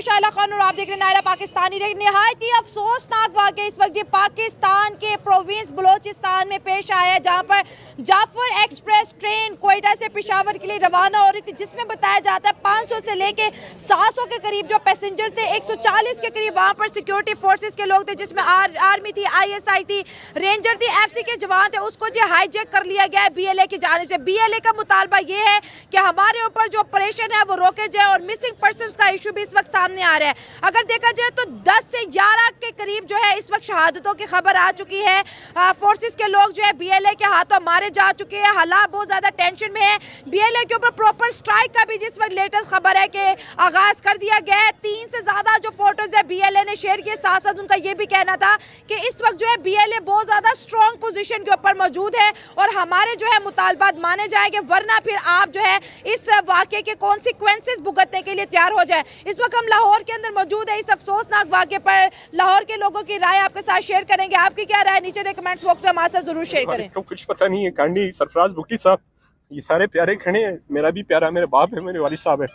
शाइला खान और आप देख रहे हैं नायरा पाकिस्तानी। निहायत ही अफसोसनाक वाक़या इस वक्त पाकिस्तान के प्रोविंस बलोचिस्तान में पेश आया है, जहां पर जाफर एक्सप्रेस ट्रेन कोयटा से पेशावर के लिए रवाना हो रही थी, जिसमें बताया जाता है 500 से लेके 700 के करीब जो पैसेंजर थे, 140 के करीब वहां पर सिक्योरिटी फोर्सेस के लोग थे, जिसमें आर्मी थी, ISI थी, रेंजर थी, FC के जवान थे। उसको जो हाईजैक कर लिया गया है BLA की जानिब से। BLA का मुतालबा ये है कि हमारे ऊपर जो ऑपरेशन है वो रोके जाए, और मिसिंग पर्सनस का इशू भी इस वक्त सामने आ रहा है। अगर देखा जाए तो 10 से 11 के करीब जो है इस वक्त शहादतों की खबर आ चुकी है। फोर्सेस के लोग जो है BLA के हाथों मारे जा चुके हैं। हालात बहुत ज्यादा टेंशन में है। BLA के ऊपर प्रॉपर स्ट्राइक का भी जिस वक्त लेटेस्ट खबर है कि आगाज कर दिया गया है। 3 से ज्यादा जो फोटोज है BLA ने शेयर किए। साथ साथ उनका ये भी कहना था कि इस वक्त जो है BLA बहुत ज्यादा स्ट्रॉन्ग पोजीशन के ऊपर मौजूद है और हमारे जो है मुतालबात माने जाएंगे, वरना फिर आप जो है इस वाक़े के कॉन्सिक्वेंसेस भुगतने के लिए तैयार हो जाए। इस वक्त हम लाहौर के अंदर मौजूद है। इस अफसोसनाक वाक़े पर लाहौर के लोगों की राय आपके साथ शेयर करेंगे। आपकी क्या राय, नीचे दे कमेंट्स बॉक्स में हमारे साथ जरूर शेयर करें। तो कुछ पता नहीं है। कांडी सरफराज बुकी साहब, ये सारे प्यारे खड़े हैं। मेरा भी प्यारा मेरे बाप है, मेरे वालिद साहब है।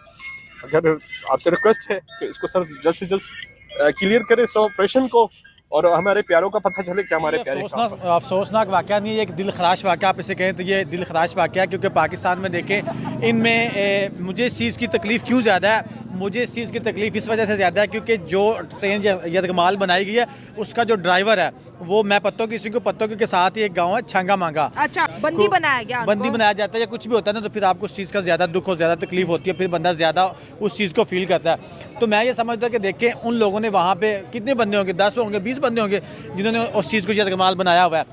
अगर आपसे रिक्वेस्ट है कि इसको सर जल्द से जल्द क्लियर करें इस ऑपरेशन को, और हमारे प्यारों का पता चले कि हमारे प्यारे। अफसोसनाक वाक़या नहीं है, एक दिल खराश वाक़या आप इसे कहें तो ये दिल खराश वाक़या है, क्योंकि पाकिस्तान में देखें इनमें मुझे इस चीज़ की तकलीफ़ क्यों ज़्यादा है, मुझे इस चीज़ की तकलीफ़ इस वजह से ज़्यादा है क्योंकि जो ट्रेन यरगमाल बनाई गई है उसका जो ड्राइवर है वो मैं पत्तों किसी को पत्तों के साथ ही एक गाँव है छांगा मांगा। अच्छा, बंदी बनाया गया, बंदी बनाया जाता है या कुछ भी होता है ना, तो फिर आपको उस चीज़ का ज़्यादा दुख और ज़्यादा तकलीफ होती है, फिर बंदा ज़्यादा उस चीज़ को फील करता है। तो मैं ये समझता हूँ कि देखें उन लोगों ने वहाँ पे कितने बंदे होंगे, 10 होंगे, 20 बंदे होंगे जिन्होंने उस चीज़ को यरगमाल बनाया हुआ है।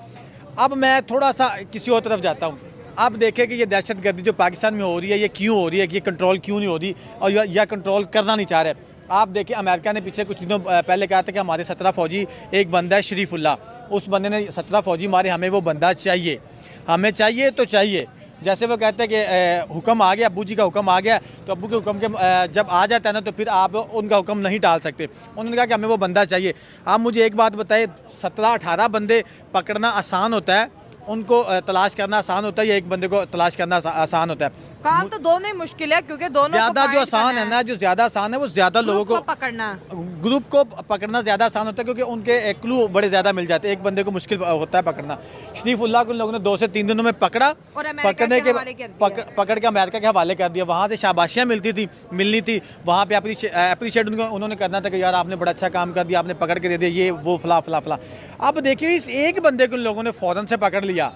अब मैं थोड़ा सा किसी और तरफ जाता हूँ। अब देखें कि ये दहशतगर्दी जो पाकिस्तान में हो रही है ये क्यों हो रही है, कि ये कंट्रोल क्यों नहीं हो रही और या कंट्रोल करना नहीं चाह रहे। आप देखिए अमेरिका ने पीछे कुछ दिनों पहले कहा था कि हमारे 17 फौजी, एक बंदा है शरीफुल्ला, उस बंदे ने 17 फौजी मारे, हमें वो बंदा चाहिए, हमें चाहिए तो चाहिए। जैसे वो कहते हैं कि हुक्म आ गया, अब्बू जी का हुक्म आ गया, तो अब्बू के हुक्म के जब आ जाता है ना तो फिर आप उनका हुक्म नहीं टाल सकते। उन्होंने कहा कि हमें वो बंदा चाहिए। आप मुझे एक बात बताइए, 17-18 बंदे पकड़ना आसान होता है, उनको तलाश करना आसान होता है, या एक बंदे को तलाश करना आसान होता है? काम तो दोनों ही मुश्किल है, क्योंकि दोनों ज्यादा जो आसान है ना, जो ज्यादा आसान है वो ज्यादा लोगों को पकड़ना, ग्रुप को पकड़ना ज्यादा आसान होता है, क्योंकि उनके क्लू बड़े ज्यादा मिल जाते हैं। एक बंदे को मुश्किल होता है पकड़ना। शरीफुल्लाह को उन लोगों ने 2 से 3 दिनों में पकड़ा, पकड़ने के पकड़ के अमेरिका के हवाले कर दिया। वहाँ से शाबाशियाँ मिलनी थी, वहाँ पे अप्रिशिएट उन्होंने करना था कि यार आपने बड़ा अच्छा काम कर दिया, आपने पकड़ के दे दिया, ये वो फला फला फला। अब देखिए इस एक बंदे को उन लोगों ने फ़ौरन से पकड़ लिया।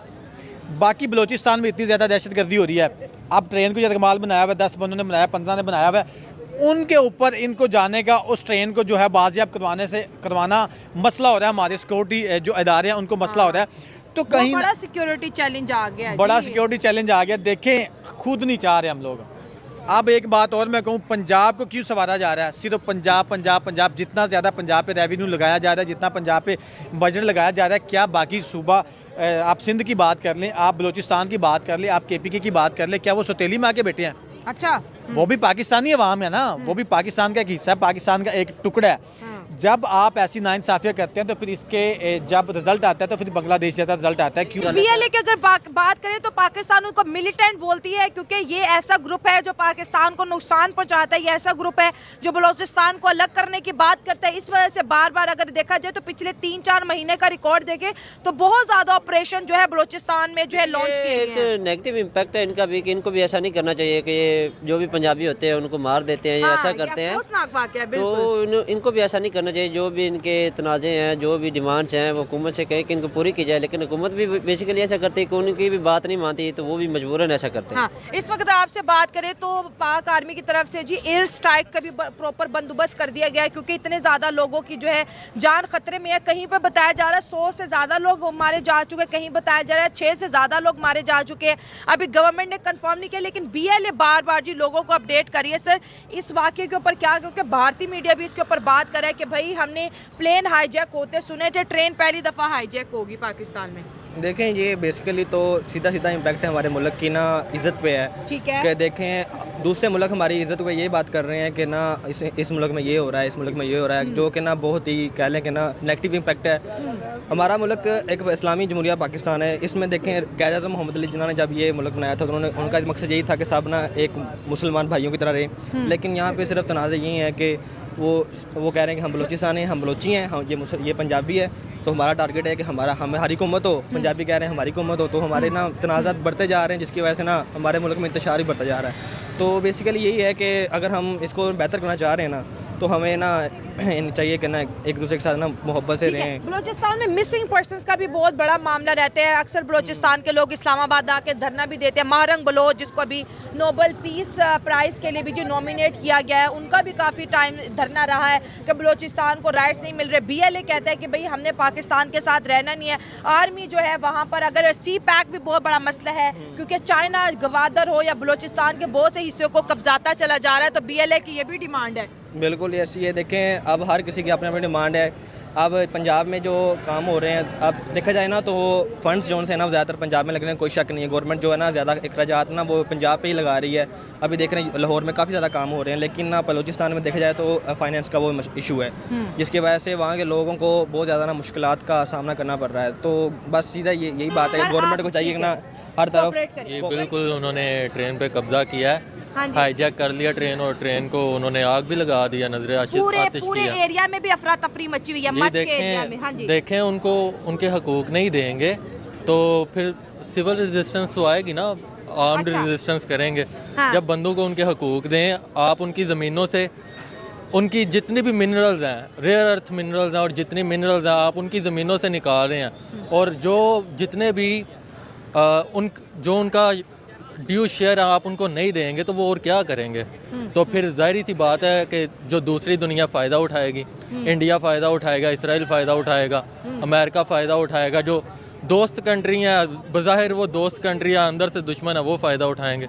बाकी बलोचिस्तान में इतनी ज़्यादा दहशतगर्दी हो रही है। अब ट्रेन को यरगमाल बनाया हुआ है, 10 बंदों ने बनाया, 15 ने बनाया हुआ है, उनके ऊपर इनको जाने का, उस ट्रेन को जो है बाजियाब करवाना मसला हो रहा है। हमारे सिक्योरिटी जो इदारे हैं उनको मसला हो रहा है। तो कहीं बड़ा सिक्योरिटी चैलेंज आ गया, बड़ा सिक्योरिटी चैलेंज आ गया। देखें खुद नहीं चाह रहे हम लोग। अब एक बात और मैं कहूँ, पंजाब को क्यों सवारा जा रहा है? सिर्फ पंजाब, जितना ज़्यादा पंजाब पे रेवेन्यू लगाया जा रहा है, जितना पंजाब पे बजट लगाया जा रहा है, क्या बाकी सूबा, आप सिंध की बात कर लें, आप बलूचिस्तान की बात कर लें, आप KPK की बात कर लें, क्या वो सौतेली में आके बैठे हैं? अच्छा, वो भी पाकिस्तानी है वहाँ में ना, वो भी पाकिस्तान का एक हिस्सा है, पाकिस्तान का एक टुकड़ा है। जब आप ऐसी नाइंसाफियाँ करते हैं तो फिर इसके जब रिजल्ट आता है तो फिर बांग्लादेश जैसा रिजल्ट आता है। क्यों? BLA की अगर बात करें तो पाकिस्तान उनको मिलिटेंट बोलती है, क्योंकि ये ऐसा ग्रुप है जो पाकिस्तान को नुकसान पहुंचाता है। ये ऐसा ग्रुप है जो बलोचिस्तान को अलग करने की बात करता है। इस वजह से बार बार अगर देखा जाए तो पिछले 3-4 महीने का रिकॉर्ड देखे तो बहुत ज्यादा ऑपरेशन जो है बलोचिस्तान में जो है लॉन्च किए गए हैं। नेगेटिव इम्पैक्ट है इनका भी, कि इनको भी ऐसा नहीं करना चाहिए कि जो भी पंजाबी होते हैं उनको मार देते हैं या ऐसा करते हैं, तो इनको भी ऐसा नहीं करना चाहिए। जो भी इनके तनाज़े हैं, जो भी डिमांड्स हैं, वो हुकूमत से कहे कि इनको पूरी की जाए, लेकिन हुकूमत भी बेसिकली ऐसा करती है कि उनकी भी बात नहीं मानती, तो वो भी मजबूरन ऐसा करते हैं। हाँ, इस वक्त आपसे बात करें तो पाक आर्मी की तरफ से जी एयर स्ट्राइक का भी प्रॉपर बंदोबस्त कर दिया गया है, क्योंकि इतने ज़्यादा लोगों की जो है जान खतरे में है। कहीं पर बताया जा रहा है 100 से ज़्यादा लोग मारे जा चुके हैं, कहीं बताया जा रहा है 6 से ज़्यादा लोग मारे जा चुके हैं। अभी गवर्नमेंट ने कंफर्म नहीं किया, लेकिन BLA बार बार जी लोगों को अपडेट करिए सर इस वाक़े के ऊपर क्या, क्योंकि भारतीय मीडिया भी इसके ऊपर बात कर रहा है कि भाई हमने प्लेन हाईजैक होते सुने थे, ट्रेन पहली दफ़ा हाईजैक होगी पाकिस्तान में। देखें ये बेसिकली तो सीधा इम्पैक्ट है हमारे मुल्क की ना इज़्ज़त पे है। ठीक है, कि देखें दूसरे मुल्क हमारी इज़्ज़त को ये बात कर रहे हैं कि ना इस मुल्क में ये हो रहा है, इस मुल्क में ये हो रहा है, जो कि ना बहुत ही कह लें कि ना नेगेटिव इम्पैक्ट है। हमारा मुल्क एक इस्लामी जमहूरिया पाकिस्तान है। इसमें देखें क़ायद-ए-आज़म मोहम्मद अली जिन्ना ने जब ये मुल्क बनाया था तो उनका मकसद यही था कि सब ना एक मुसलमान भाइयों की तरह रहे, लेकिन यहाँ पर सिर्फ तनाज़े यही है कि वो कह रहे हैं कि हम बलोचिस्तानी हैं, हम बलोची हैं, हम ये पंजाबी है, तो हमारा टारगेट है कि हमारी हुकूमत हो। पंजाबी कह रहे हैं हमारी हुकूमत हो, तो हमारे ना तनाज़ात बढ़ते जा रहे हैं, जिसकी वजह से ना हमारे मुल्क में इंतशार ही बढ़ता जा रहा है। तो बेसिकली यही है कि अगर हम इसको बेहतर करना चाह रहे हैं ना, तो हमें ना चाहिए कि ना एक दूसरे के साथ ना मोहब्बत से रहें। बलूचिस्तान में मिसिंग पर्सन्स का भी बहुत बड़ा मामला रहता है। अक्सर बलूचिस्तान के लोग इस्लामाबाद आके धरना भी देते हैं। महरंग बलोच, जिसको अभी नोबल पीस प्राइज़ के लिए भी जो नॉमिनेट किया गया है, उनका भी काफ़ी टाइम धरना रहा है कि बलूचिस्तान को राइट्स नहीं मिल रहे। BLA कहता है कि भाई हमने पाकिस्तान के साथ रहना नहीं है। आर्मी जो है वहाँ पर, अगर CPAC भी बहुत बड़ा मसला है, क्योंकि चाइना गवादर हो या बलूचिस्तान के बहुत से हिस्सों को कब्जाता चला जा रहा है, तो BLA की ये भी डिमांड है। बिल्कुल ऐसी है। देखें, अब हर किसी की अपनी अपनी डिमांड है। अब पंजाब में जो काम हो रहे हैं, अब देखा जाए ना तो फंड्स जो है ना ज़्यादातर पंजाब में लग रहे हैं, कोई शक नहीं है। गवर्नमेंट जो है ना ज़्यादा अखराजात ना वो पंजाब पे ही लगा रही है। अभी देख रहे हैं लाहौर में काफ़ी ज़्यादा काम हो रहे हैं, लेकिन ना बलूचिस्तान में देखा जाए तो फाइनेंस का वो इशू है, जिसकी वजह से वहाँ के लोगों को बहुत ज़्यादा ना मुश्किलात का सामना करना पड़ रहा है। तो बस सीधा यही बात है, गवर्नमेंट को चाहिए कि ना हर तरफ। ये बिल्कुल उन्होंने ट्रेन पे कब्जा किया है, हाईजैक कर लिया ट्रेन, और ट्रेन को उन्होंने आग भी लगा दिया, नजरे आतिश पूरे एरिया में भी अफरा तफरी मची हुई है। मच के एरिया में। हाँ जी। देखें उनको उनके हकूक नहीं देंगे तो फिर सिविल रेजिस्टेंस तो आएगी ना, आर्म्ड रेजिस्टेंस करेंगे। जब बंदों को उनके हकूक दें, आप उनकी ज़मीनों से उनकी जितनी भी मिनरल्स हैं, रेयर अर्थ मिनरल्स हैं, और जितनी मिनरल्स हैं आप उनकी ज़मीनों से निकाल रहे हैं, और जो जितने भी उनका ड्यू शेयर आप उनको नहीं देंगे तो वो और क्या करेंगे। तो फिर जाहिर सी बात है कि जो दूसरी दुनिया फ़ायदा उठाएगी, इंडिया फ़ायदा उठाएगा, इसराइल फ़ायदा उठाएगा, अमेरिका फ़ायदा उठाएगा। जो दोस्त कंट्री हैं, बज़ाहिर वो दोस्त कंट्री है, अंदर से दुश्मन है, वो फ़ायदा उठाएंगे।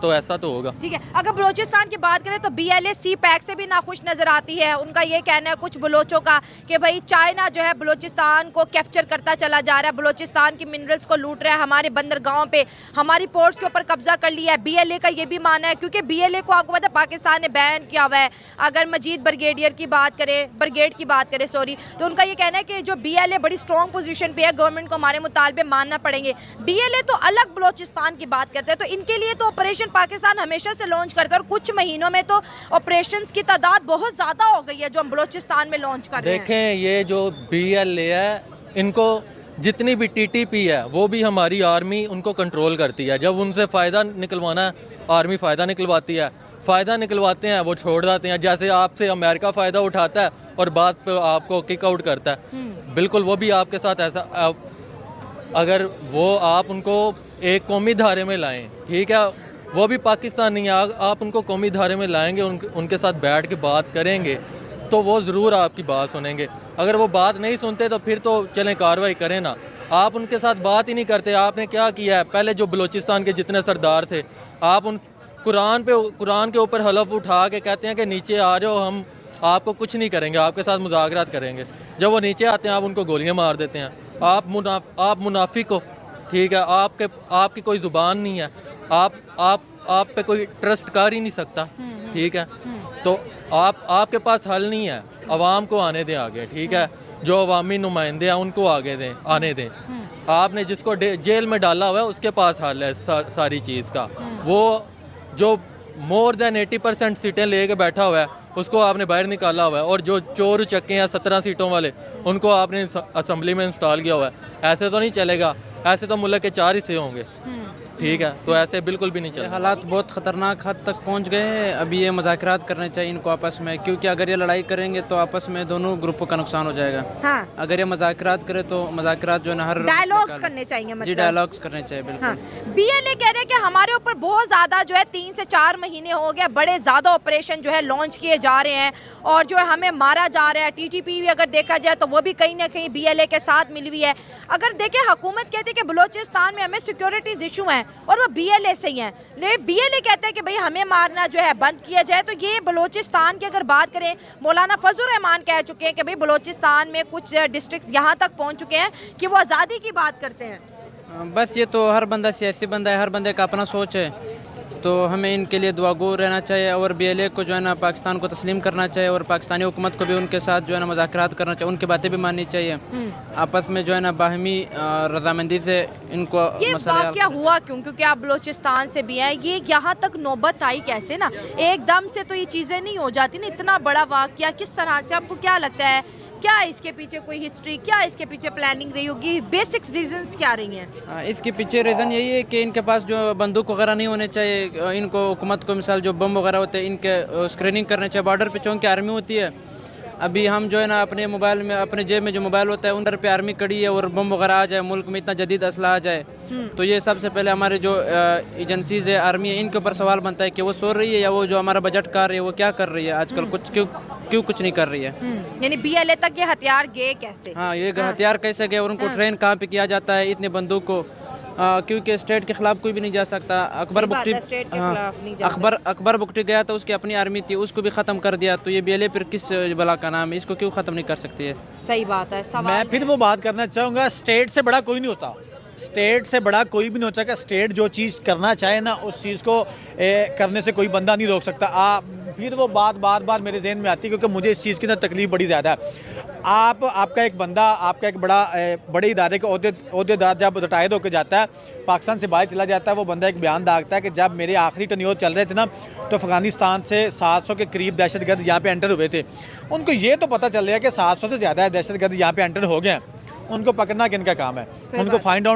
तो ऐसा तो होगा। ठीक है। अगर बलूचिस्तान की बात करें तो BLA CPAC से भी नाखुश नज़र आती है। उनका ये कहना है कुछ बलोचों का कि भाई चाइना जो है बलूचिस्तान को कैप्चर करता चला जा रहा है, बलूचिस्तान की मिनरल्स को लूट रहा है, हमारे बंदरगाहों पे, हमारी पोर्ट्स के ऊपर कब्जा कर लिया है। BLA का ये भी मानना है, क्योंकि BLA को आपको पता है पाकिस्तान ने बैन किया हुआ है। अगर मजीद ब्रिगेड की बात करें तो उनका ये कहना है कि जो BLA बड़ी स्ट्रॉन्ग पोजीशन पे है, गवर्नमेंट को हमारे मुतालबे मानना पड़ेंगे। BLA तो अलग बलूचिस्तान की बात करते हैं, तो इनके लिए तो ऑपरेशन पाकिस्तान हमेशा से लॉन्च करता है, और कुछ महीनों में तो ऑपरेशंस की तादाद बहुत ज़्यादा हो गई है जो हम बलूचिस्तान में लॉन्च कर रहे हैं। देखें, ये जो BLA है, इनको जितनी भी TTP है वो भी हमारी आर्मी उनको कंट्रोल करती है। जब उनसे फ़ायदा निकलवाना है, आर्मी फ़ायदा निकलवाती है, फ़ायदा निकलवाते हैं वो छोड़ जाते हैं। जैसे आपसे अमेरिका फ़ायदा उठाता है और बाद पे आपको किक आउट करता है, बिल्कुल वो भी आपके साथ ऐसा। अगर वो आप उनको एक कौमी धारे में लाएं, ठीक है, वो भी पाकिस्तान नहीं है, आप उनको कौमी धारे में लाएंगे, उनके साथ बैठ के बात करेंगे तो वो ज़रूर आपकी बात सुनेंगे। अगर वो बात नहीं सुनते तो फिर तो चलें कार्रवाई करें ना। आप उनके साथ बात ही नहीं करते। आपने क्या किया है, पहले जो बलूचिस्तान के जितने सरदार थे, आप उन कुरान के ऊपर हलफ उठा के कहते हैं कि नीचे आ जाओ, हम आपको कुछ नहीं करेंगे, आपके साथ मुज़ाकरात करेंगे। जब वो नीचे आते हैं आप उनको गोलियां मार देते हैं। आप मुनाफिक हो, ठीक है, आपकी कोई ज़ुबान नहीं है, आप पे कोई ट्रस्ट कर ही नहीं सकता, ठीक है। तो आपके पास हल नहीं है, अवाम को आने दें आगे, ठीक है। जो अवामी नुमाइंदे हैं उनको आने दें। आपने जिसको जेल में डाला हुआ है उसके पास हल है सारी चीज़ का। वो जो मोर देन 80% सीटें लेके बैठा हुआ है उसको आपने बाहर निकाला हुआ है, और जो चोर चक्के हैं 17 सीटों वाले उनको आपने असम्बली में इंस्टॉल किया हुआ है। ऐसे तो नहीं चलेगा, ऐसे तो मुल्क के 4 हिस्से होंगे, ठीक है, तो ऐसे बिल्कुल भी नहीं चलेगा। हालात बहुत ख़तरनाक हद तक पहुंच गए हैं। अभी ये मुज़ाकरात करने चाहिए इनको आपस में, क्योंकि अगर ये लड़ाई करेंगे तो आपस में दोनों ग्रुपों का नुकसान हो जाएगा। हाँ। अगर ये मुज़ाकरात करे तो मुज़ाकरात जो है हर डायलॉग्स करने चाहिए, मतलब डायलॉग्स करने चाहिए, बिल्कुल। हाँ। BLA कह रहे हैं कि हमारे ऊपर बहुत ज़्यादा जो है 3 से 4 महीने हो गए, बड़े ज़्यादा ऑपरेशन जो है लॉन्च किए जा रहे हैं, और जो है हमें मारा जा रहा है। TTP भी अगर देखा जाए तो वो भी कहीं ना कहीं BLA के साथ मिली हुई है। अगर देखें, हुकूमत कहती है कि बलूचिस्तान में हमें सिक्योरिटीज़ इशू हैं, और वो BLA से ही हैं, लेकिन BLA कहते हैं कि भाई हमें मारना जो है बंद किया जाए। तो ये बलूचिस्तान की अगर बात करें, मौलाना फजल रहमान कह चुके हैं कि भाई बलूचिस्तान में कुछ डिस्ट्रिक्ट्स यहाँ तक पहुँच चुके हैं कि वो आज़ादी की बात करते हैं। बस ये तो हर बंदा सियासी बंदा है, हर बंदे का अपना सोच है। तो हमें इनके लिए दुआगो रहना चाहिए और BLA को जो है ना पाकिस्तान को तस्लीम करना चाहिए और पाकिस्तानी हुकूमत को भी उनके साथ जो है ना मुज़ाकरात करना चाहिए, उनकी बातें भी माननी चाहिए, आपस में जो है ना बाहमी रजामंदी से इनको ये वाक़या हुआ क्यों? क्योंकि आप बलूचिस्तान से भी हैं, ये यहाँ तक नौबत आई कैसे ना? एकदम से तो ये चीज़ें नहीं हो जाती ना, इतना बड़ा वाक़या किस तरह से? आपको क्या लगता है, क्या इसके पीछे कोई हिस्ट्री, क्या इसके पीछे प्लानिंग रही होगी, बेसिक्स रीजंस क्या रही हैं? इसके पीछे रीज़न यही है कि इनके पास जो बंदूक वगैरह नहीं होने चाहिए, इनको हुकूमत को मिसाल जो बम वगैरह होते हैं इनके स्क्रीनिंग करने चाहिए। बॉर्डर पे चौंकी आर्मी होती है, अभी हम जो है ना अपने मोबाइल में, अपने जेब में जो मोबाइल होता है उन पे आर्मी कड़ी है और बम वगैरह आ जाए, मुल्क में इतना जदीद असला आ जाए, तो ये सबसे पहले हमारे जो एजेंसीज है, आर्मी है, इनके ऊपर सवाल बनता है कि वो सो रही है या वो जो हमारा बजट कर रही है वो क्या कर रही है आजकल, कुछ क्यों कुछ नहीं कर रही है। यानी BLA तक ये हथियार गए कैसे? हाँ, ये हथियार कैसे गए और उनको ट्रेन कहाँ पे किया जाता है इतने बंदूक को, क्योंकि स्टेट के खिलाफ कोई भी नहीं जा सकता। अकबर बुगटी गया तो उसकी अपनी आर्मी थी, उसको भी ख़त्म कर दिया, तो ये BLA फिर किस बला का नाम है, इसको क्यों ख़त्म नहीं कर सकती है? सही बात है। मैं फिर वो बात करना चाहूँगा, स्टेट से बड़ा कोई नहीं होता, स्टेट से बड़ा कोई भी नहीं हो सकता। स्टेट जो चीज़ करना चाहे ना उस चीज़ को करने से कोई बंदा नहीं रोक सकता। फिर वो बात बार बार मेरे जहन में आती है क्योंकि मुझे इस चीज़ की ना तकलीफ बड़ी ज़्यादा है। आपका एक बंदा, आपका एक बड़े इदारे का ओहदेदार जब रिटायर होकर जाता है, पाकिस्तान से बाहर चला जाता है, वो बंदा एक बयान दागता है कि जब मेरे आखिरी टर्न्योर चल रहे थे ना तो अफगानिस्तान से 700 के करीब दहशतगर्द यहाँ पे एंटर हुए थे। उनको ये तो पता चल रहा है कि 700 से ज़्यादा दहशतगर्द यहाँ पे एंटर हो गए हैं, उनको पकड़ना किन का काम है, उनको फाइंड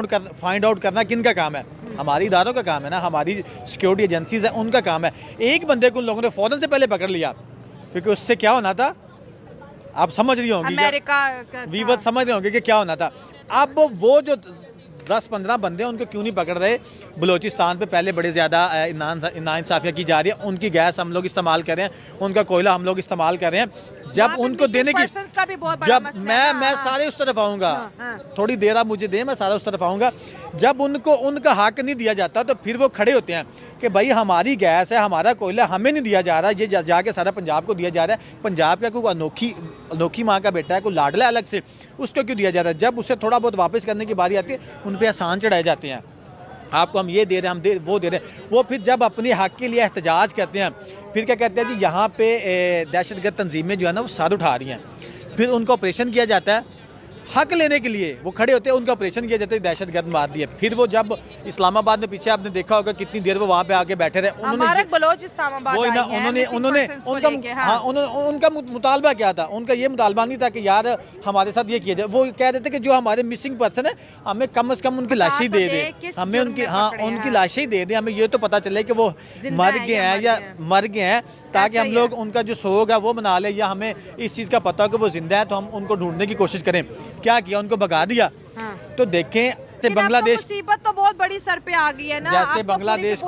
आउट करना किन का काम है? हमारी इदारों का काम है ना, हमारी सिक्योरिटी एजेंसीज है, उनका काम है। एक बंदे को उन लोगों ने फ़ौरन से पहले पकड़ लिया क्योंकि उससे क्या होना था आप समझ रही होंगी, वीवर समझ रहे होंगे कि क्या होना था। अब वो जो 10-15 बंदे उनको क्यों नहीं पकड़ रहे? बलूचिस्तान पे पहले बड़े ज़्यादा नाइंसाफ़ियाँ की जा रही है, उनकी गैस हम लोग इस्तेमाल कर रहे हैं, उनका कोयला हम लोग इस्तेमाल कर रहे हैं। जब उनको देने की जब मैं सारे उस तरफ आऊँगा, थोड़ी देर आप मुझे दें, मैं सारा उस तरफ आऊँगा। जब उनको उनका हक नहीं दिया जाता तो फिर वो खड़े होते हैं कि भाई हमारी गैस है, हमारा कोयला हमें नहीं दिया जा रहा, ये जाके सारा पंजाब को दिया जा रहा है। पंजाब का कोई अनोखी माँ का बेटा है, कोई लाडला अलग से, उसको क्यों दिया जाता है? जब उसे थोड़ा बहुत वापस करने की बारी आती है उन पर एहसान चढ़ाए जाते हैं, आपको हम ये दे रहे हैं, वो दे रहे हैं। वो फिर जब अपने हक के लिए एहतजाज करते हैं फिर क्या कहते हैं जी यहाँ पे दहशतगर्द तंजीमें जो है ना वो सर उठा रही हैं, फिर उनका ऑपरेशन किया जाता है, हक लेने के लिए वो खड़े होते हैं, उनका ऑपरेशन किया जाता है, दहशतगर्द मार दिए। फिर वो जब इस्लामाबाद में पीछे आपने देखा होगा कितनी देर वो वहाँ पे आके बैठे रहे, उनका मुतालबा क्या था? उनका ये मुतालबा नहीं था कि यार हमारे साथ ये किया जाए, वो कह देते कि जो हमारे मिसिंग पर्सन है हमें कम से कम उनकी लाशें दे दे, हमें उनकी लाशें दे दे, हमें ये तो पता चले कि वो मर गए हैं या मर गए हैं, ताकि हम लोग उनका जो सोग है वो मना ले, या हमें इस चीज़ का पता हो कि वो जिंदा है तो हम उनको ढूंढने की कोशिश करें। क्या किया? उनको भगा दिया। तो देखें बांग्लादेश मुसीबत तो बहुत बड़ी सर पे आ गई है ना, जैसे बांग्लादेश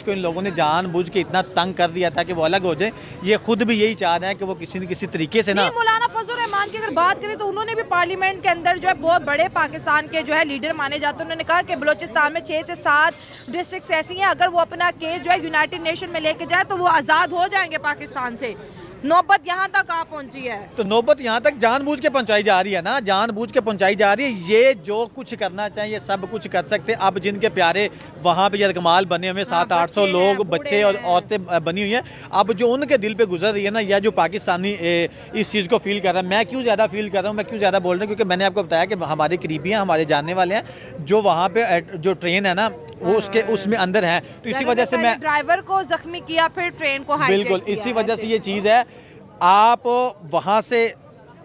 को इन लोगों ने जानबूझ के इतना तंग कर दिया था कि वो अलग हो जाए। ये खुद भी यही चाह रहे हैं कि वो किसी न किसी तरीके से ना। मौलाना फजल रहमान की अगर बात करें तो उन्होंने भी पार्लियामेंट के अंदर जो है बहुत बड़े पाकिस्तान के जो है लीडर माने जाते हैं, उन्होंने कहा कि बलूचिस्तान में 6 से 7 डिस्ट्रिक्ट ऐसी हैं, अगर वो अपना केस जो है यूनाइटेड नेशन में लेके जाए तो वो आज़ाद हो जाएंगे पाकिस्तान से। नौबत यहाँ तक आ पहुंची है, तो नौबत यहाँ तक जानबूझ के पहुंचाई जा रही है ना, जानबूझ के पहुंचाई जा रही है। ये जो कुछ करना चाहिए सब कुछ कर सकते हैं। अब जिनके प्यारे वहाँ पे यरगमाल बने हुए 700-800 लोग, बच्चे और औरतें बनी हुई हैं, अब जो उनके दिल पे गुजर रही है ना, या जो पाकिस्तानी इस चीज़ को फील कर रहा है, मैं क्यों ज़्यादा फील कर रहा हूँ, मैं क्यों ज़्यादा बोल रहा हूँ, क्योंकि मैंने आपको बताया कि हमारे करीबी हैं, हमारे जानने वाले हैं जो वहाँ पे जो ट्रेन है ना वो उसमें अंदर है, तो इसी वजह से मैं ड्राइवर को जख्मी किया, फिर ट्रेन को बिल्कुल इसी वजह से ये चीज़ है। आप वहाँ से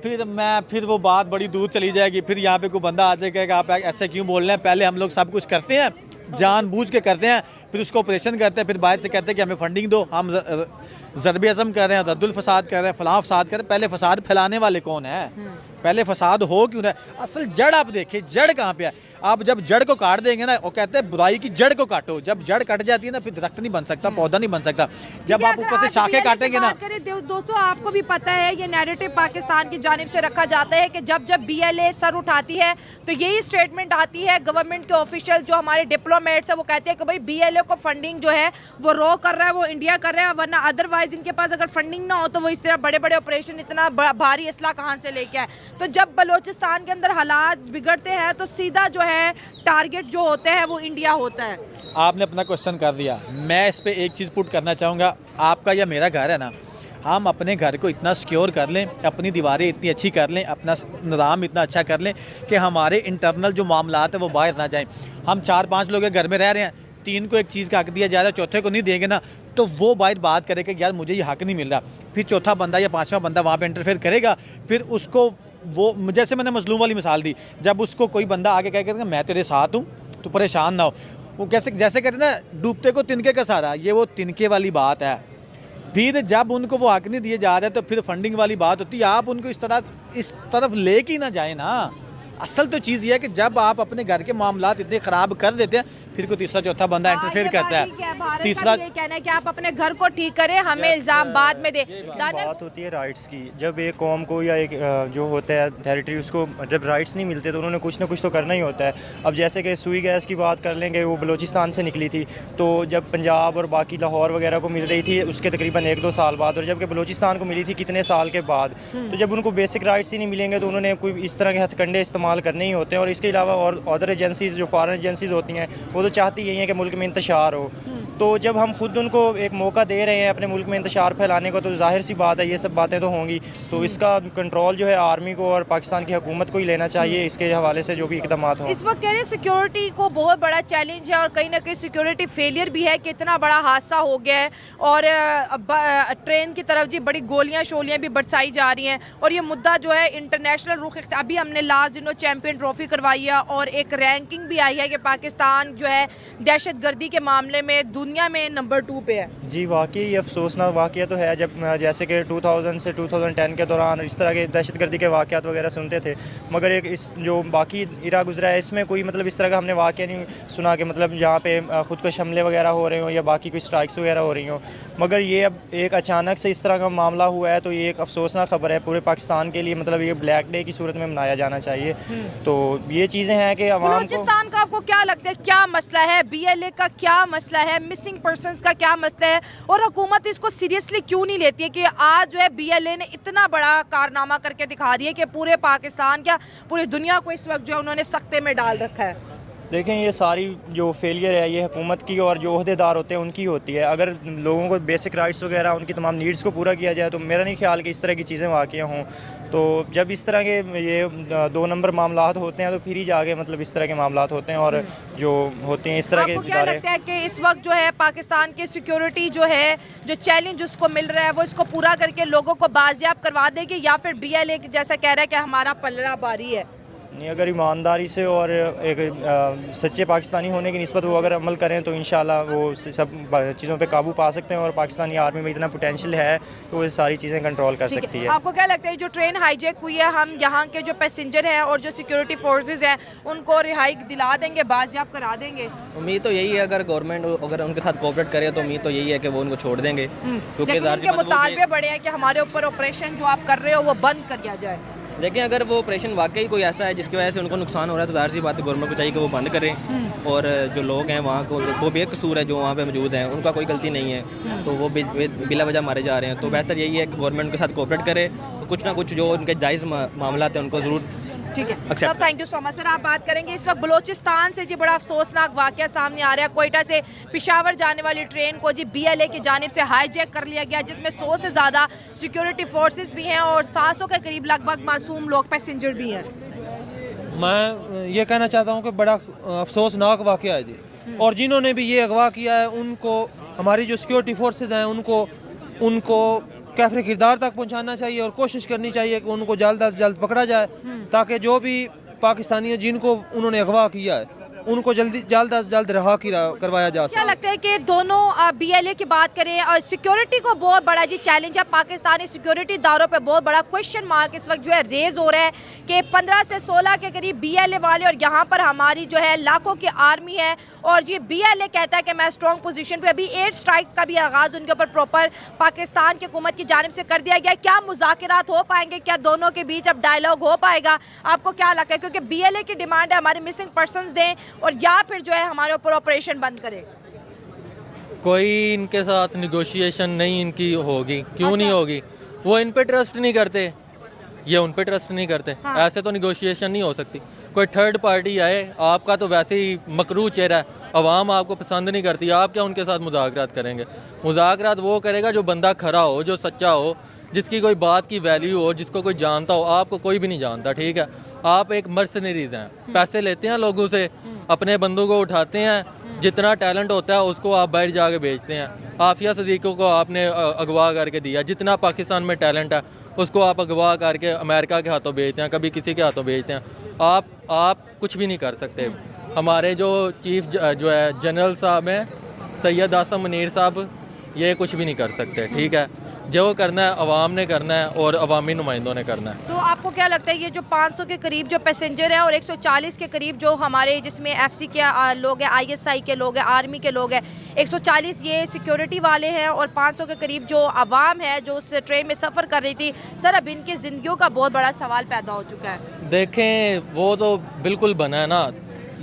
फिर वो बात बड़ी दूर चली जाएगी, फिर यहाँ पे कोई बंदा आ जाएगा कि आप ऐसे क्यों बोल रहे हैं। पहले हम लोग सब कुछ करते हैं, जानबूझ के करते हैं, फिर उसको ऑपरेशन करते हैं, फिर बाहर से कहते हैं कि हमें फंडिंग दो, हम ज़रब अज़म कर रहे हैं, रद्दुल फसाद कर रहे हैं, फलां फसाद कर रहे हैं। पहले फसाद फैलाने वाले कौन है? पहले फसाद हो क्यों रहा है? असल जड़ आप देखिए, जड़ कहाँ पे है? आप जब जड़ को काट देंगे ना, वो कहते हैं बुराई की जड़ को काटो, जब जड़ कट जाती है ना फिर दरख्त नहीं बन सकता, पौधा नहीं बन सकता। जब आप ऊपर से शाखें काटेंगे ना। दोस्तों आपको भी पता है ये नैरेटिव पाकिस्तान की जानिब से रखा जाता है कि जब BLA सर उठाती है तो यही स्टेटमेंट आती है गवर्नमेंट के ऑफिशियल जो हमारे डिप्लोमेट्स है, वो कहते हैं कि भाई BLA को फंडिंग जो है वो रॉ कर रहा है, वो इंडिया कर रहा है, वरना अदरवाइज इनके पास अगर फंडिंग ना हो तो वो इस तरह बड़े बड़े ऑपरेशन, इतना भारी असला कहाँ से लेके आए। तो जब बलूचिस्तान के अंदर हालात बिगड़ते हैं तो सीधा जो है टारगेट जो होते हैं वो इंडिया होता है। आपने अपना क्वेश्चन कर दिया। मैं इस पे एक चीज़ पुट करना चाहूँगा, आपका या मेरा घर है ना, हम अपने घर को इतना सिक्योर कर लें, अपनी दीवारें इतनी अच्छी कर लें, अपना निज़ाम इतना अच्छा कर लें कि हमारे इंटरनल जो मामलात है वो बाहर ना जाएं। हम 4-5 लोग घर में रह रहे हैं, 3 को एक चीज़ का हक दिया जा रहा है, चौथे को नहीं देंगे ना, तो वो बाहर बात करे कि यार मुझे ये हक नहीं मिल रहा, फिर चौथा बंदा या 5वां बंदा वहाँ पे इंटरफेयर करेगा, फिर उसको वो, जैसे मैंने मजलूम वाली मिसाल दी, जब उसको कोई बंदा आगे कह कर मैं तेरे साथ हूँ तो परेशान ना हो, वो जैसे कहते हैं ना डूबते को तिनके का सहारा, ये वो तिनके वाली बात है। फिर जब उनको वो हक नहीं दिए जा रहे तो फिर फंडिंग वाली बात होती है। आप उनको इस तरफ ले के ना जाए ना। असल तो चीज़ ये है कि जब आप अपने घर के मामलात इतने ख़राब कर देते हैं, फिर कोई तीसरा चौथा बंदा इंटरफेयर करता है। तीसरा ये कहना है कि आप अपने घर को ठीक करें, हमें इल्ज़ाम बाद में दे। बात होती है राइट्स की। जब एक कौम को या एक जो होता है टेरिटरी, उसको जब राइट्स नहीं मिलते तो उन्होंने कुछ ना कुछ तो करना ही होता है। अब जैसे कि सुई गैस की बात कर लेंगे, वो बलूचिस्तान से निकली थी, तो जब पंजाब और बाकी लाहौर वगैरह को मिल रही थी उसके तकरीबन 1-2 साल बाद, और जबकि बलूचिस्तान को मिली थी कितने साल के बाद, तो जब उनको बेसिक राइट्स ही नहीं मिलेंगे तो उन्होंने कोई इस तरह के हथकंडे इस्तेमाल करने ही होते हैं। और इसके अलावा और अदर एजेंसीज़ जो फॉरेन एजेंसीज़ होती हैं वो तो चाहती यही है कि मुल्क में इंतशार हो। तो जब हम खुद उनको एक मौका दे रहे हैं अपने मुल्क में इंतशार फैलाने को, तो जाहिर सी बात है ये सब बातें तो होंगी। तो इसका कंट्रोल जो है आर्मी को और पाकिस्तान की हुकूमत को ही लेना चाहिए, इसके हवाले से जो भी इकदाम हों। इस वक्त कह रहे सिक्योरिटी को बहुत बड़ा चैलेंज है और कहीं ना कहीं सिक्योरिटी फेलियर भी है कि इतना बड़ा हादसा हो गया है और ट्रेन की तरफ जी बड़ी गोलियां शोलियां भी बरसाई जा रही हैं। और ये मुद्दा जो है इंटरनेशनल रुख, अभी हमने लास्ट दिनों चैम्पियन ट्रॉफी करवाई है और एक रैंकिंग भी आई है कि पाकिस्तान जो है दहशतगर्दी के मामले में दुनिया में नंबर 2 पे है। जी वाकई ये अफसोसनाक वाक़या तो है। जब जैसे कि 2000 से 2010 के दौरान इस तरह के दहशतगर्दी के वाक़यात वगैरह सुनते थे, मगर एक इस जो बाकी इरा गुजरा है इसमें कोई मतलब इस तरह का हमने वाक़या नहीं सुना कि मतलब यहाँ पे ख़ुद को हमले वगैरह हो रहे हों या बाकी कोई स्ट्राइक्स वगैरह हो रही हों। मगर ये अब एक अचानक से इस तरह का मामला हुआ है, तो ये एक अफसोसनाक खबर है पूरे पाकिस्तान के लिए। मतलब ये ब्लैक डे की सूरत में मनाया जाना चाहिए। तो ये चीज़ें हैं कि अवाम को। बलूचिस्तान का आपको क्या लगता है, क्या मसला है? BLA का क्या मसला है? मिसिंग पर्सन्स का क्या मसला है? और हुकूमत इसको सीरियसली क्यों नहीं लेती है कि आज जो है BLA ने इतना बड़ा कारनामा करके दिखा दिया कि पूरे पाकिस्तान क्या पूरी दुनिया को इस वक्त जो है उन्होंने सख्ते में डाल रखा है। देखें ये सारी जो फेलियर है ये हुकूमत की और जो ओहदेदार होते हैं उनकी होती है। अगर लोगों को बेसिक राइट्स वगैरह उनकी तमाम नीड्स को पूरा किया जाए तो मेरा नहीं ख्याल कि इस तरह की चीज़ें वाक़या हों। तो जब इस तरह के ये 2 नंबर मामलात होते हैं तो फिर ही जाके मतलब इस तरह के मामलात होते हैं और जो होते हैं इस तरह के इदारे। क्या लगता है कि इस वक्त जो है पाकिस्तान की सिक्योरिटी जो है, जो चैलेंज उसको मिल रहा है वो इसको पूरा करके लोगों को बाजियाब करवा देगी या फिर BLA जैसा कह रहा है कि हमारा पलड़ा भारी है? नहीं, अगर ईमानदारी से और एक सच्चे पाकिस्तानी होने की निस्बत वो अगर अमल करें तो इंशाल्लाह वो सब चीज़ों पे काबू पा सकते हैं और पाकिस्तानी आर्मी में इतना पोटेंशियल है कि वो सारी चीज़ें कंट्रोल कर सकती है। आपको क्या लगता है जो ट्रेन हाईजैक हुई है, हम यहाँ के जो पैसेंजर हैं और जो सिक्योरिटी फोर्सेज हैं उनको रिहाई दिला देंगे, बाजियाब करा देंगे? उम्मीद तो यही है, अगर गवर्नमेंट अगर उनके साथ कोऑपरेट करे तो उम्मीद तो यही है कि वो उनको छोड़ देंगे। क्योंकि उनके मुतालबे बड़े हैं कि हमारे ऊपर ऑपरेशन जो आप कर रहे हो वो बंद कर दिया जाए। लेकिन अगर वो ऑपरेशन वाकई कोई ऐसा है जिसकी वजह से उनको नुकसान हो रहा है तो जाहिर सी बात है गवर्नमेंट को चाहिए कि वो बंद करें। और जो लोग हैं वहाँ को वो बेकसूर है जो वहाँ पे मौजूद हैं, उनका कोई गलती नहीं है, तो वो बिला वजह मारे जा रहे हैं। तो बेहतर यही है कि गवर्नमेंट के साथ कोऑपरेट करे, तो कुछ ना कुछ जो उनके जायज़ मामला हैं उनको ज़रूर। ठीक है sir, thank you so much. Sir आप बात करेंगे इस वक्त बलूचिस्तान से जी बड़ा अफसोसनाक वाकया सामने आ रहा है। कोयटा से पेशावर जाने वाली ट्रेन को जी BLA की जानिब से हाईजैक कर लिया गया, जिसमें 100 से ज़्यादा सिक्योरिटी फोर्सेस भी हैं और 700 के करीब लगभग मासूम लोग पैसेंजर भी हैं। मैं ये कहना चाहता हूँ कि बड़ा अफसोसनाक वाकया है जी, और जिन्होंने भी ये अगवा किया है उनको, हमारी जो सिक्योरिटी फोर्सेज हैं उनको कैफरे किरदार तक पहुंचाना चाहिए और कोशिश करनी चाहिए कि उनको जल्द अज जल्द पकड़ा जाए, ताकि जो भी पाकिस्तानी जिनको उन्होंने अगवा किया है उनको जल्द अज जल्द रहा करवाया जा सके। क्या लगता है कि दोनों BLA की बात करें और सिक्योरिटी को बहुत बड़ा जी चैलेंज है, पाकिस्तानी सिक्योरिटी दारों पे बहुत बड़ा क्वेश्चन मार्क इस वक्त जो है रेज हो रहा है कि 15 से 16 के करीब BLA वाले और यहाँ पर हमारी जो है लाखों की आर्मी है और ये BLA कहता है कि मैं स्ट्रॉन्ग पोजीशन पे। अभी 8 स्ट्राइक्स का भी आगाज़ उनके ऊपर प्रॉपर पाकिस्तान की हुकूमत की जानिब से कर दिया गया। क्या मुज़ाकरात हो पाएंगे, क्या दोनों के बीच अब डायलॉग हो पाएगा? आपको क्या लगता है? क्योंकि BLA की डिमांड है हमारे मिसिंग पर्सनस दें और या फिर जो है हमारे ऊपर ऑपरेशन बंद करे। कोई इनके साथ निगोशिएशन नहीं इनकी होगी। क्यों नहीं होगी? वो इन पे ट्रस्ट नहीं करते। ये उन पे ट्रस्ट नहीं करते। ऐसे तो निगोशिएशन नहीं हो सकती। कोई थर्ड पार्टी आए, आपका तो वैसे ही मकरू चेहरा है, अवाम आपको पसंद नहीं करती, आप क्या उनके साथ मुज़ाकरात करेंगे? मुज़ाकरात वो करेगा जो बंदा खरा हो, जो सच्चा हो, जिसकी कोई बात की वैल्यू हो, जिसको कोई जानता हो। आपको कोई भी नहीं जानता, ठीक है? आप एक मर्सनरीज हैं, पैसे लेते हैं लोगों से, अपने बंदों को उठाते हैं, जितना टैलेंट होता है उसको आप बाहर जाके बेचते हैं। आफिया सदीक़ों को आपने अगवा करके दिया, जितना पाकिस्तान में टैलेंट है उसको आप अगवा करके अमेरिका के हाथों बेचते हैं, कभी किसी के हाथों बेचते हैं। आप कुछ भी नहीं कर सकते। हमारे जो चीफ जो है जनरल साहब हैं सैयद आसम मुनीर साहब, ये कुछ भी नहीं कर सकते, ठीक है? जो करना है अवाम ने करना है और अवामी नुमाइंदों ने करना है। तो आपको क्या लगता है ये जो 500 के करीब जो पैसेंजर हैं और 140 के करीब जो हमारे जिसमें एफसी के लोग हैं, आईएसआई के लोग हैं, आर्मी के लोग हैं, 140 ये सिक्योरिटी वाले हैं और 500 के करीब जो आवाम है जो उस ट्रेन में सफ़र कर रही थी, सर अब इनकी ज़िंदगियों का बहुत बड़ा सवाल पैदा हो चुका है। देखें वो तो बिल्कुल बना है ना,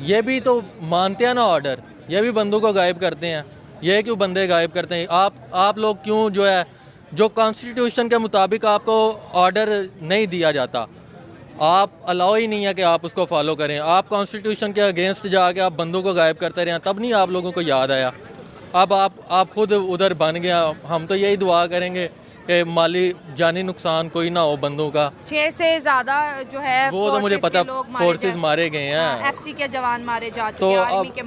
ये भी तो मानते हैं ना ऑर्डर, ये भी बंदों को गायब करते हैं। ये क्यों बंदे गायब करते हैं? आप लोग क्यों जो है जो कॉन्स्टिट्यूशन के मुताबिक आपको ऑर्डर नहीं दिया जाता, आप अलाउ ही नहीं है कि आप उसको फॉलो करें। आप कॉन्स्टिट्यूशन के अगेंस्ट जाके आप बंदों को गायब करते रहे, तब नहीं आप लोगों को याद आया। अब आप खुद उधर बन गया। हम तो यही दुआ करेंगे कि माली जानी नुकसान कोई ना हो बंदों का। 6 से ज़्यादा जो है वो तो मुझे पता फोर्सेस मारे गए हैं, एफसी के जवान मारे जा चुके तो हैं, आर्मी के